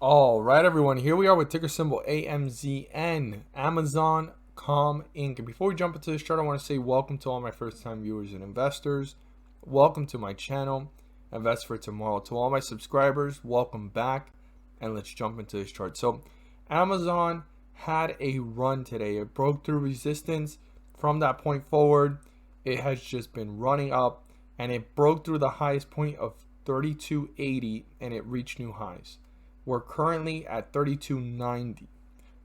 All right, everyone. Here we are with ticker symbol AMZN, Amazon Com Inc. And before we jump into this chart, I want to say welcome to all my first-time viewers and investors. Welcome to my channel, Invest for Tomorrow. To all my subscribers, welcome back. And let's jump into this chart. So, Amazon had a run today. It broke through resistance. From that point forward, it has just been running up, and it broke through the highest point of 32.80, and it reached new highs. We're currently at 32.90.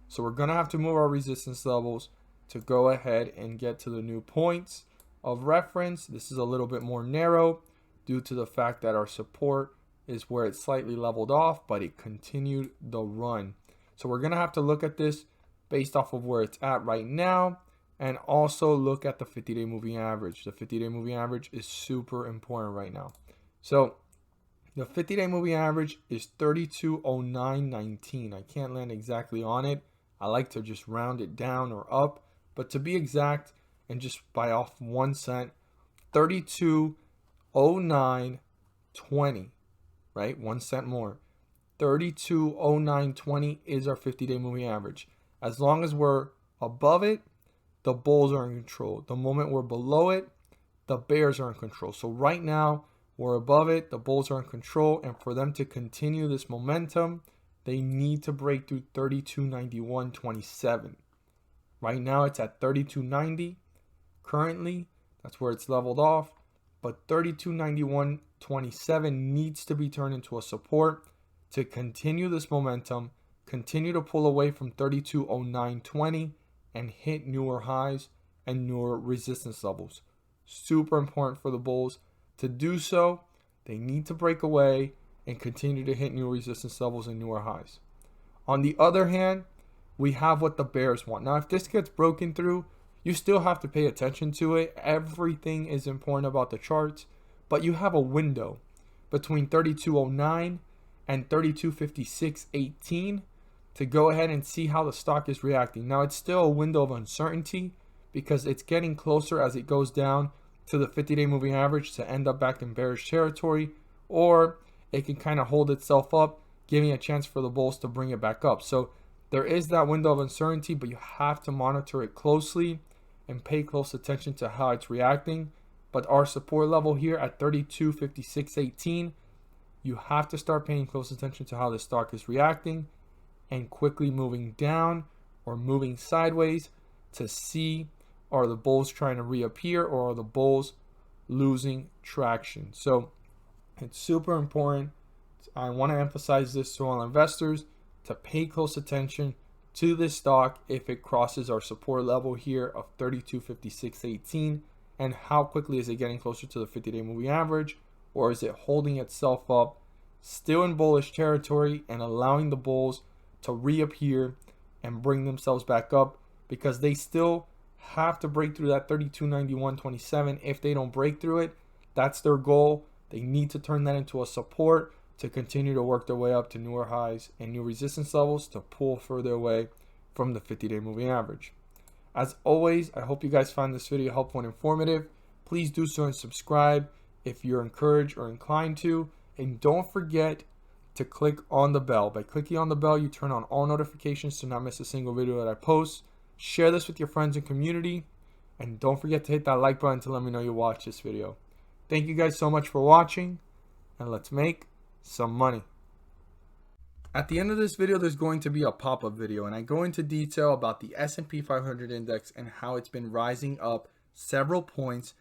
So we're going to have to move our resistance levels to go ahead and get to the new points of reference. This is a little bit more narrow due to the fact that our support is where it slightly leveled off, but it continued the run. So we're going to have to look at this based off of where it's at right now, and also look at the 50-day moving average. The 50-day moving average is super important right now. So the 50-day moving average is 32.0919. I can't land exactly on it. I like to just round it down or up. But to be exact, and just by off 1 cent, 32.0920, right? 1 cent more. 32.0920 is our 50-day moving average. As long as we're above it, the bulls are in control. The moment we're below it, the bears are in control. So right now, we're above it, the bulls are in control, and for them to continue this momentum, they need to break through 32.9127. Right now it's at 32.90 currently. That's where it's leveled off, but 32.9127 needs to be turned into a support to continue this momentum, continue to pull away from 32.0920 and hit newer highs and newer resistance levels. Super important for the bulls. To do so, they need to break away and continue to hit new resistance levels and newer highs. On the other hand, we have what the bears want. Now, if this gets broken through, you still have to pay attention to it. Everything is important about the charts, but you have a window between 32.09 and 32.5618 to go ahead and see how the stock is reacting. Now, it's still a window of uncertainty because it's getting closer as it goes down to the 50-day moving average to end up back in bearish territory, or it can kind of hold itself up, giving a chance for the bulls to bring it back up. So there is that window of uncertainty, but you have to monitor it closely and pay close attention to how it's reacting. But our support level here at 32.5618, you have to start paying close attention to how the stock is reacting and quickly moving down or moving sideways to see, are the bulls trying to reappear, or are the bulls losing traction? So it's super important. I want to emphasize this to all investors to pay close attention to this stock if it crosses our support level here of 32.5618, and how quickly is it getting closer to the 50-day moving average, or is it holding itself up still in bullish territory and allowing the bulls to reappear and bring themselves back up, because they still have to break through that 32.9127. If they don't break through it, that's their goal. They need to turn that into a support to continue to work their way up to newer highs and new resistance levels to pull further away from the 50-day moving average. As always, I hope you guys found this video helpful and informative. Please do so and subscribe if you're encouraged or inclined to. And don't forget to click on the bell. By clicking on the bell, you turn on all notifications to not miss a single video that I post. Share this with your friends and community, and don't forget to hit that like button to let me know you watched this video. Thank you guys so much for watching, and let's make some money. At the end of this video, there's going to be a pop-up video, and I go into detail about the S&P 500 index and how it's been rising up several points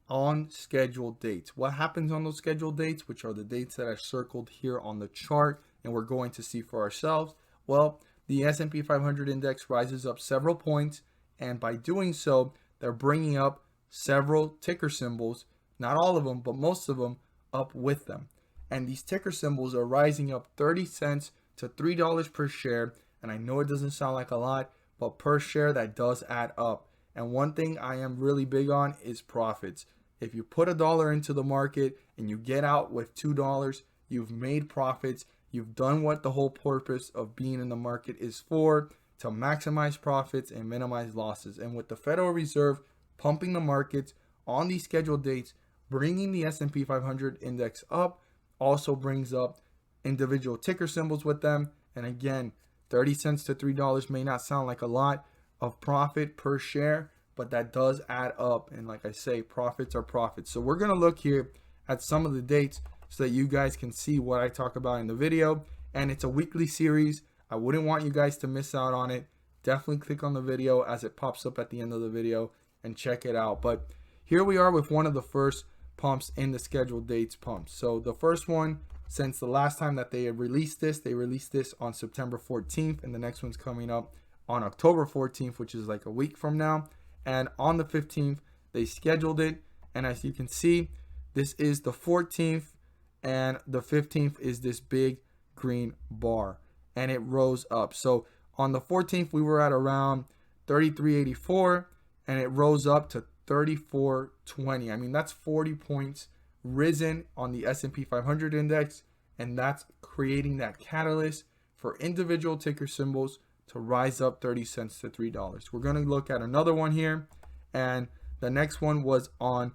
on scheduled dates. What happens on those scheduled dates, which are the dates that I circled here on the chart and we're going to see for ourselves? Well, the S&P 500 index rises up several points, and by doing so, they're bringing up several ticker symbols, not all of them, but most of them, up with them. And these ticker symbols are rising up 30 cents to $3 per share. And I know it doesn't sound like a lot, but per share, that does add up. And one thing I am really big on is profits. If you put $1 into the market and you get out with $2, you've made profits. You've done what the whole purpose of being in the market is for, to maximize profits and minimize losses. And with the Federal Reserve pumping the markets on these scheduled dates, bringing the S&P 500 index up also brings up individual ticker symbols with them. And again, 30 cents to $3 may not sound like a lot of profit per share, but that does add up. And like I say, profits are profits. So we're going to look here at some of the dates so that you guys can see what I talk about in the video. And it's a weekly series. I wouldn't want you guys to miss out on it. Definitely click on the video as it pops up at the end of the video and check it out. But here we are with one of the first pumps in the scheduled dates pumps. So the first one, since the last time that they had released this, they released this on September 14th, and the next one's coming up on October 14th, which is like a week from now. And on the 15th, they scheduled it. And as you can see, this is the 14th, and the 15th is this big green bar, and it rose up. So on the 14th, we were at around 33.84, and it rose up to 34.20. I mean, that's 40 points risen on the S&P 500 index, and that's creating that catalyst for individual ticker symbols to rise up 30 cents to $3. We're going to look at another one here, and the next one was on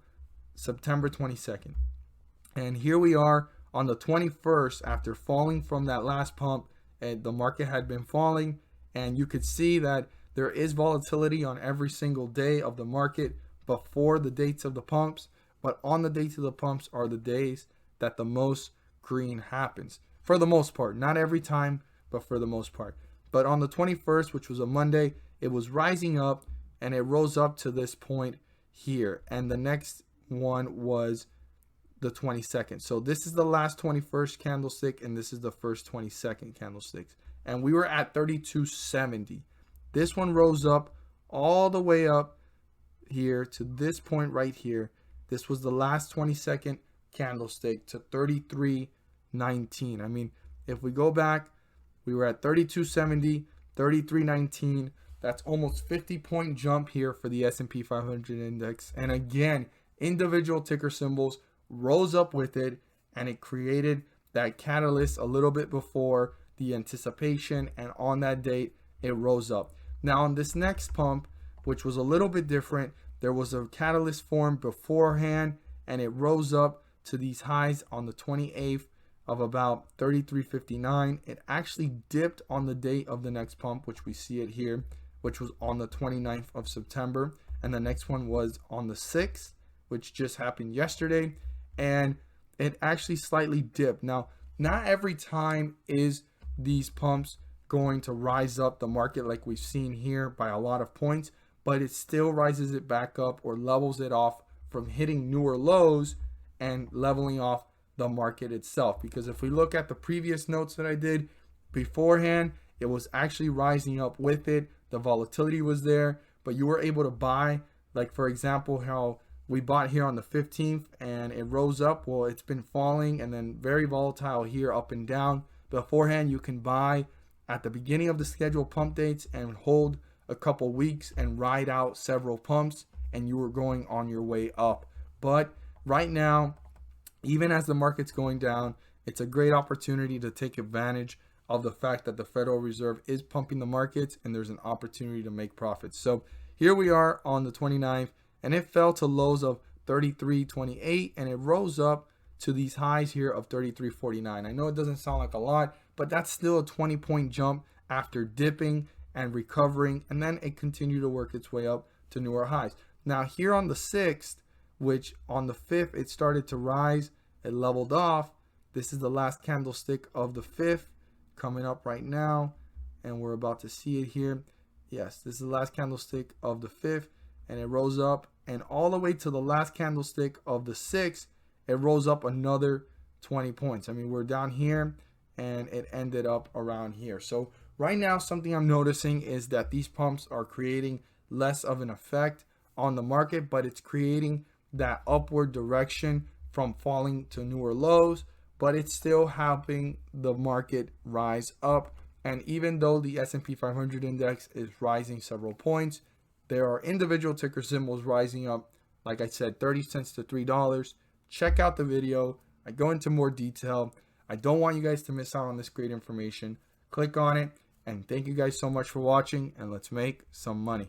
September 22nd. And here we are on the 21st, after falling from that last pump, and the market had been falling, and you could see that there is volatility on every single day of the market before the dates of the pumps, but on the dates of the pumps are the days that the most green happens, for the most part. Not every time, but for the most part. But on the 21st, which was a Monday, it was rising up, and it rose up to this point here. And the next one was the 22nd. So this is the last 21st candlestick, and this is the first 22nd candlesticks. And we were at 32.70. This one rose up all the way up here to this point right here. This was the last 22nd candlestick to 33.19. I mean, if we go back, we were at 32.70, 33.19. That's almost 50-point jump here for the S&P 500 index. And again, individual ticker symbols rose up with it, and it created that catalyst a little bit before the anticipation, and on that date it rose up. Now on this next pump, which was a little bit different, there was a catalyst formed beforehand, and it rose up to these highs on the 28th of about 33.59. It actually dipped on the date of the next pump, which we see it here, which was on the 29th of September, and the next one was on the 6th, which just happened yesterday, and it actually slightly dipped. Now, not every time is these pumps going to rise up the market like we've seen here by a lot of points, but it still rises it back up or levels it off from hitting newer lows and leveling off the market itself. Because if we look at the previous notes that I did beforehand, it was actually rising up with it. The volatility was there, but you were able to buy, like for example, how we bought here on the 15th and it rose up. Well, it's been falling and then very volatile here, up and down. Beforehand, you can buy at the beginning of the scheduled pump dates and hold a couple weeks and ride out several pumps, and you were going on your way up. But right now, even as the market's going down, it's a great opportunity to take advantage of the fact that the Federal Reserve is pumping the markets, and there's an opportunity to make profits. So here we are on the 29th, and it fell to lows of 33.28, and it rose up to these highs here of 33.49. I know it doesn't sound like a lot, but that's still a 20-point jump after dipping and recovering, and then it continued to work its way up to newer highs. Now here on the 6th, which on the 5th it started to rise, it leveled off. This is the last candlestick of the 5th coming up right now, and we're about to see it here. Yes, this is the last candlestick of the 5th, and it rose up, and all the way to the last candlestick of the 6th, it rose up another 20 points. I mean, we're down here, and it ended up around here. So right now, something I'm noticing is that these pumps are creating less of an effect on the market, but it's creating that upward direction from falling to newer lows, but it's still helping the market rise up. And even though the S&P 500 index is rising several points, there are individual ticker symbols rising up, like I said, 30 cents to $3. Check out the video. I go into more detail. I don't want you guys to miss out on this great information. Click on it, and thank you guys so much for watching, and let's make some money.